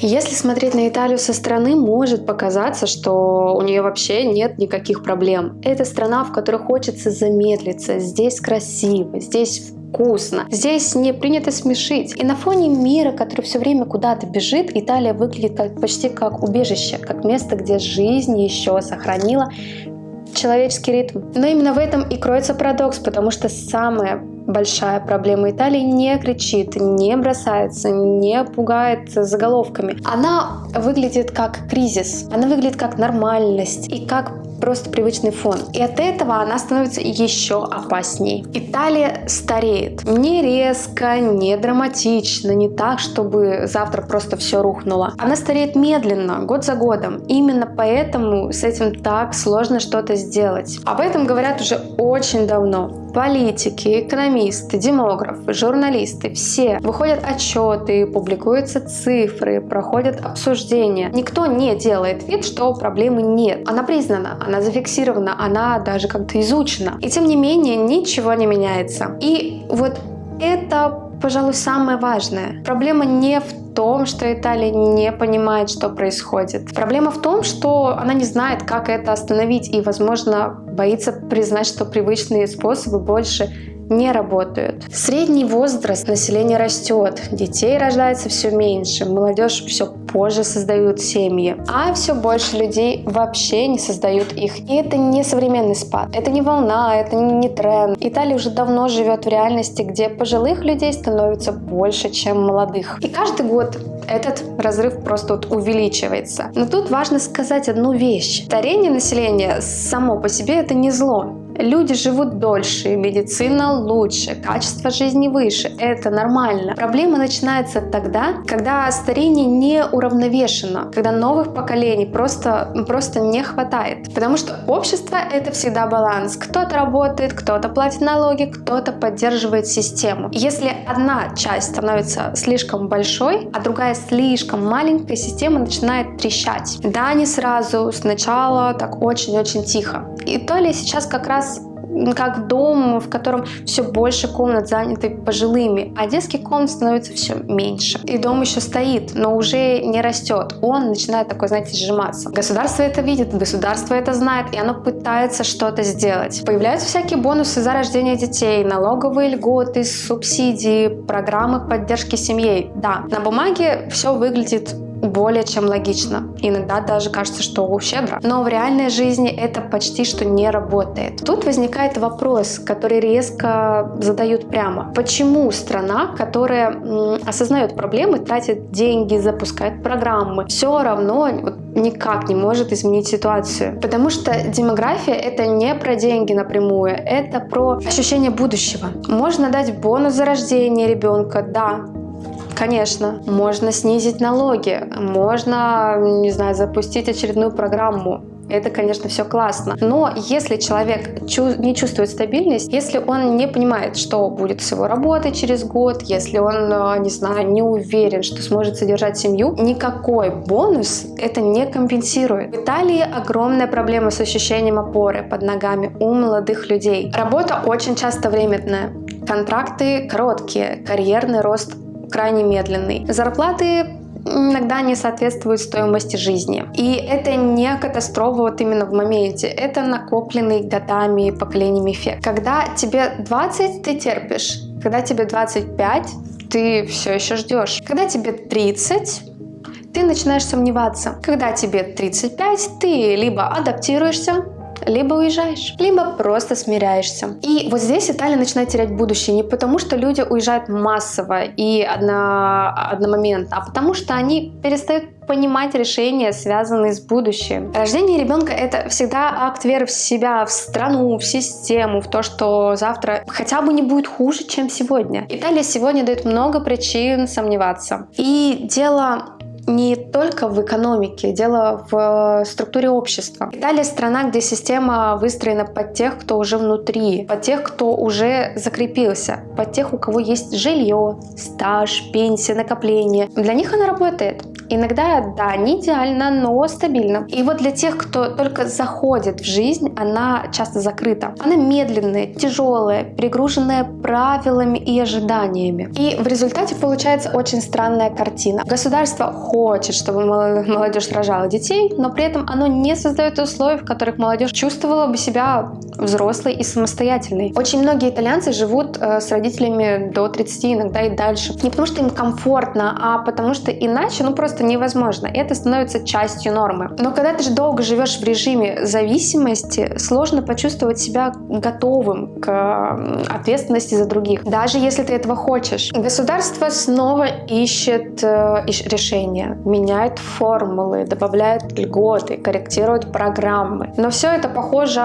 Если смотреть на Италию со стороны, может показаться, что у нее вообще нет никаких проблем. Это страна, в которой хочется замедлиться. Здесь красиво, здесь вкусно, здесь не принято смешить. И на фоне мира, который все время куда-то бежит, Италия выглядит почти как убежище, как место, где жизнь еще сохранила человеческий ритм. Но именно в этом и кроется парадокс, потому что самая большая проблема Италии не кричит, не бросается, не пугает заголовками. Она выглядит как кризис, она выглядит как нормальность и как просто привычный фон. И от этого она становится еще опасней. Италия стареет. Не резко, не драматично, не так, чтобы завтра просто все рухнуло. Она стареет медленно, год за годом. Именно поэтому с этим так сложно что-то сделать. Об этом говорят уже очень давно. Политики, экономисты, демографы, журналисты, все. Выходят отчеты, публикуются цифры, проходят обсуждения. Никто не делает вид, что проблемы нет. Она признана, она зафиксирована, она даже как-то изучена. И тем не менее ничего не меняется. И вот это, пожалуй, самое важное. Проблема не в том, что Италия не понимает, что происходит. Проблема в том, что она не знает, как это остановить и, возможно, боится признать, что привычные способы больше не работают. Средний возраст населения растет, детей рождается все меньше, молодежь все позже создают семьи, а все больше людей вообще не создают их. И это не современный спад, это не волна, это не тренд. Италия уже давно живет в реальности, где пожилых людей становится больше, чем молодых. И каждый год этот разрыв просто увеличивается. Но тут важно сказать одну вещь. Старение населения само по себе это не зло. Люди живут дольше, медицина лучше, качество жизни выше. Это нормально. Проблема начинается тогда, когда старение не уравновешено, когда новых поколений просто не хватает. Потому что общество — это всегда баланс. Кто-то работает, кто-то платит налоги, кто-то поддерживает систему. Если одна часть становится слишком большой, а другая слишком маленькая, система начинает трещать. Да, не сразу, сначала так очень-очень тихо. Италия сейчас как раз как дом, в котором все больше комнат заняты пожилыми, а детских комнат становится все меньше. И дом еще стоит, но уже не растет. Он начинает такой, знаете, сжиматься. Государство это видит, государство это знает, и оно пытается что-то сделать. Появляются всякие бонусы за рождение детей, налоговые льготы, субсидии, программы поддержки семей. Да, на бумаге все выглядит более чем логично. Иногда даже кажется, что щедро. Но в реальной жизни это почти что не работает. Тут возникает вопрос, который резко задают прямо. Почему страна, которая осознает проблемы, тратит деньги, запускает программы, все равно никак не может изменить ситуацию? Потому что демография — это не про деньги напрямую, это про ощущение будущего. Можно дать бонус за рождение ребенка, да, конечно, можно снизить налоги, можно, не знаю, запустить очередную программу. Это, конечно, все классно. Но если человек не чувствует стабильность, если он не понимает, что будет с его работой через год, если он, не знаю, не уверен, что сможет содержать семью, никакой бонус это не компенсирует. В Италии огромная проблема с ощущением опоры под ногами у молодых людей. Работа очень часто временная, контракты короткие, карьерный рост крайне медленный. Зарплаты иногда не соответствуют стоимости жизни. И это не катастрофа именно в моменте. Это накопленный годами, поколениями эффект. Когда тебе 20, ты терпишь. Когда тебе 25, ты все еще ждешь. Когда тебе 30, ты начинаешь сомневаться. Когда тебе 35, ты либо адаптируешься, либо уезжаешь, либо просто смиряешься. И вот здесь Италия начинает терять будущее не потому, что люди уезжают массово и одномоментно, а потому что они перестают понимать решения, связанные с будущим. Рождение ребенка — это всегда акт веры в себя, в страну, в систему, в то, что завтра хотя бы не будет хуже, чем сегодня. Италия сегодня дает много причин сомневаться. И дело не только в экономике, дело в структуре общества. Италия — страна, где система выстроена под тех, кто уже внутри, под тех, кто уже закрепился, под тех, у кого есть жилье, стаж, пенсия, накопление. Для них она работает. Иногда, да, не идеально, но стабильно. И вот для тех, кто только заходит в жизнь, она часто закрыта. Она медленная, тяжелая, перегруженная правилами и ожиданиями. И в результате получается очень странная картина. Государство хочет, чтобы молодежь рожала детей, но при этом оно не создает условий, в которых молодежь чувствовала бы себя взрослой и самостоятельной. Очень многие итальянцы живут с родителями до 30, иногда и дальше. Не потому что им комфортно, а потому что иначе просто невозможно. Это становится частью нормы. Но когда ты же долго живешь в режиме зависимости, сложно почувствовать себя готовым к ответственности за других, даже если ты этого хочешь. Государство снова ищет решения, меняет формулы, добавляет льготы, корректирует программы. Но все это похоже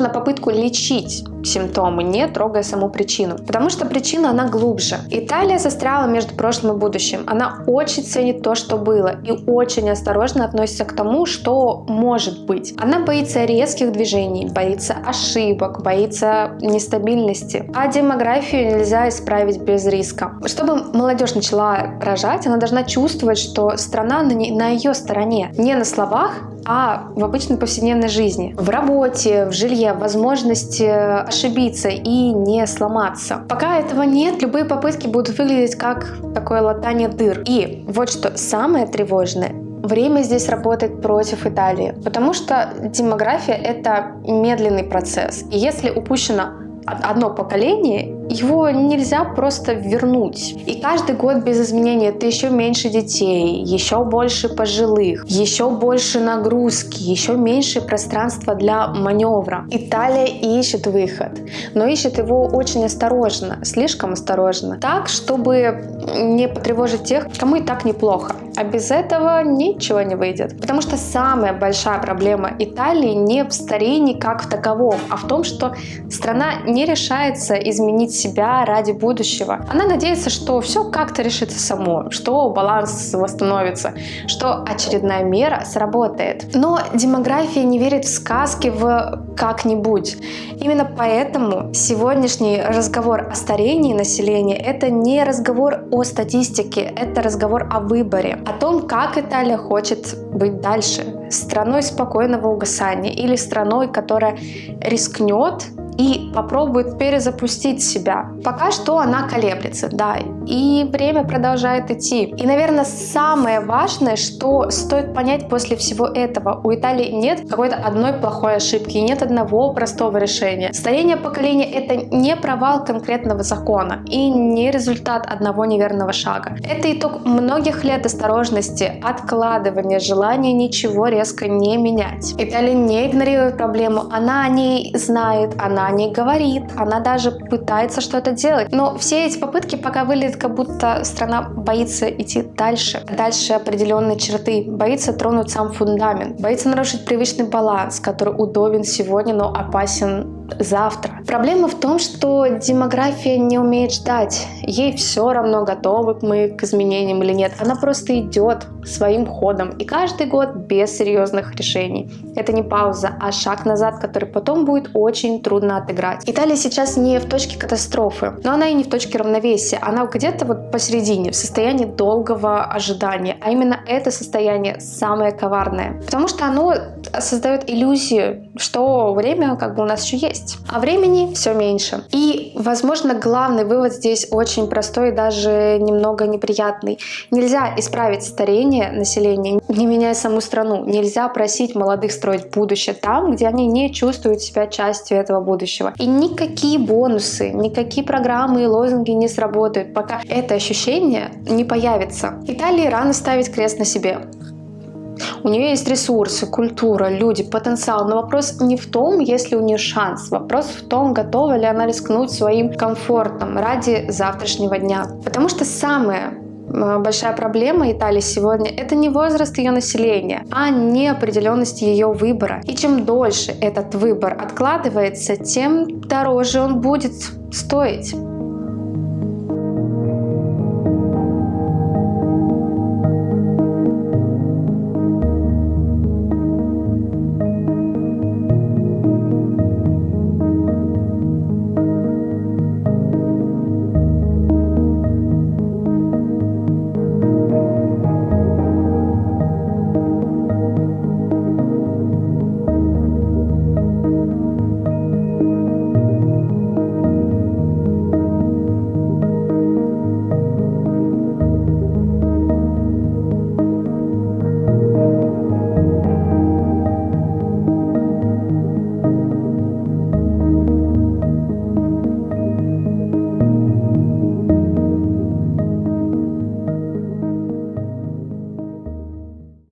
на попытку лечить симптомы, не трогая саму причину. Потому что причина, она глубже. Италия застряла между прошлым и будущим. Она очень ценит то, что было, и очень осторожно относится к тому, что может быть. Она боится резких движений, боится ошибок, боится нестабильности. А демографию нельзя исправить без риска. Чтобы молодежь начала рожать, она должна чувствовать, что страна на ее стороне. Не на словах, а в обычной повседневной жизни. В работе, в жилье, возможности ошибиться и не сломаться. Пока этого нет, любые попытки будут выглядеть как такое латание дыр. И вот что самое тревожное. Время здесь работает против Италии, потому что демография — это медленный процесс. И если упущено одно поколение, его нельзя просто вернуть. И каждый год без изменений это еще меньше детей, еще больше пожилых, еще больше нагрузки, еще меньше пространства для маневра. Италия ищет выход, но ищет его очень осторожно, слишком осторожно, так, чтобы не потревожить тех, кому и так неплохо. А без этого ничего не выйдет. Потому что самая большая проблема Италии не в старении как в таковом, а в том, что страна не решается изменить себя ради будущего. Она надеется, что все как-то решится само, что баланс восстановится, что очередная мера сработает. Но демография не верит в сказки, в как-нибудь. Именно поэтому сегодняшний разговор о старении населения — это не разговор о статистике, это разговор о выборе, о том, как Италия хочет быть дальше. Страной спокойного угасания или страной, которая рискнет и попробует перезапустить себя. Пока что она колеблется, да, и время продолжает идти. И, наверное, самое важное, что стоит понять после всего этого: у Италии нет какой-то одной плохой ошибки, нет одного простого решения. Старение поколения — это не провал конкретного закона и не результат одного неверного шага. Это итог многих лет осторожности, откладывания, желания ничего резко не менять. Италия не игнорирует проблему, она о ней знает, она о ней говорит, она даже пытается что-то делать. Но все эти попытки пока выглядят, как будто страна боится идти дальше определенные черты, боится тронуть сам фундамент, боится нарушить привычный баланс, который удобен сегодня, но опасен завтра. Проблема в том, что демография не умеет ждать. Ей все равно, готовы мы к изменениям или нет. Она просто идет своим ходом. И каждый год без серьезных решений. Это не пауза, а шаг назад, который потом будет очень трудно отыграть. Италия сейчас не в точке катастрофы, но она и не в точке равновесия. Она где-то посередине, в состоянии долгого ожидания. А именно это состояние самое коварное. Потому что оно создает иллюзию, что время у нас еще есть. А времени все меньше. И, возможно, главный вывод здесь очень простой и даже немного неприятный. Нельзя исправить старение населения, не меняя саму страну. Нельзя просить молодых строить будущее там, где они не чувствуют себя частью этого будущего. И никакие бонусы, никакие программы и лозунги не сработают, пока это ощущение не появится. Италии рано ставить крест на себе. У нее есть ресурсы, культура, люди, потенциал. Но вопрос не в том, есть ли у нее шанс. Вопрос в том, готова ли она рискнуть своим комфортом ради завтрашнего дня. Потому что самая большая проблема Италии сегодня — это не возраст ее населения, а неопределенность ее выбора. И чем дольше этот выбор откладывается, тем дороже он будет стоить.